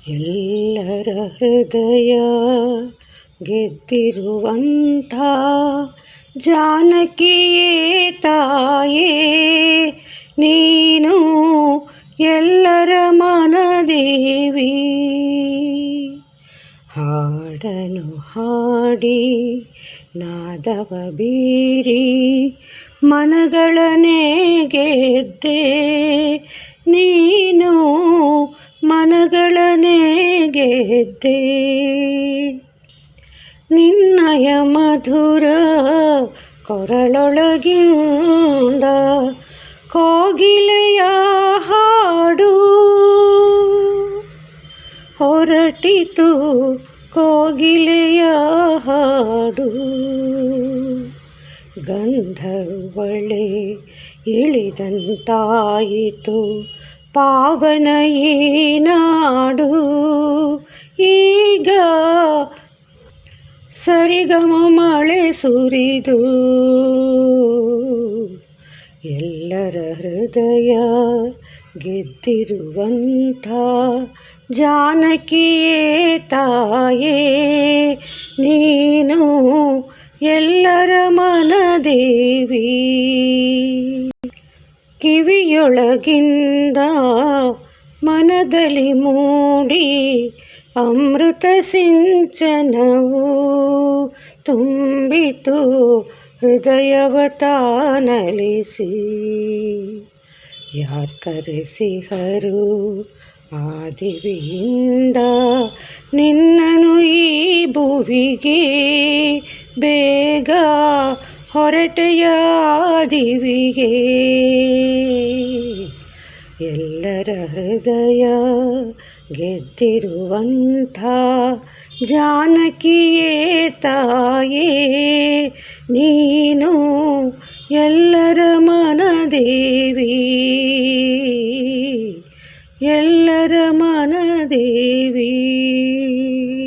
ಎಲ್ಲರ ಹೃದಯ ಗೆದ್ದಿರುವಂಥ ಜಾನಕಿಯೇ ತಾಯೇ ನೀನು ಎಲ್ಲರ ಮನದೇವಿ. ಹಾಡನು ಹಾಡಿ ನಾದವ ಬೀರಿ ಮನಗಳನ್ನೇ ಗೆದ್ದೆ ನೀನು ಮನಗಳನ್ನೇ ಗೆದ್ದೆ. ನಿನ್ನಯ ಮಧುರ ಕೊರಳೊಳಗಿಂದ ಕೋಗಿಲೆಯ ಹಾಡು ಹೊರಟಿತು, ಕೋಗಿಲೆಯ ಹಾಡು. ಗಂಧರ್ವಳೆ ಇಳಿದಂತಾಯಿತು ಪಾವನ ಈ ನಾಡು. ಈಗ ಸರಿಗಮ ಮಳೆ ಸುರಿದು ಎಲ್ಲರ ಹೃದಯ ಗೆದ್ದಿರುವಂಥ ಜಾನಕಿಯೇ ತಾಯೇ ನೀನು ಎಲ್ಲರ ಮನದೇವಿ. ಕಿವಿಯೊಳಗಿಂದ ಮನದಲ್ಲಿ ಮೂಡಿ ಅಮೃತ ಸಿಂಚನವು ತುಂಬಿತು ಹೃದಯವ ತಾನಲಿಸಿ. ಯಾರು ಕರೆಸಿಹರು ಆದಿವಿಯಿಂದ ನಿನ್ನನು ಈ ಭುವಿಗೆ, ಬೇಗ ಹೊರಟೆಯ ದಿವಿಗೆ. ಎಲ್ಲರ ಹೃದಯ ಗೆದ್ದಿರುವಂಥ ಜಾನಕಿಯೇ ತಾಯೇ ನೀನು ಎಲ್ಲರ ಮನದೇವಿ, ಎಲ್ಲರ ಮನದೇವಿ.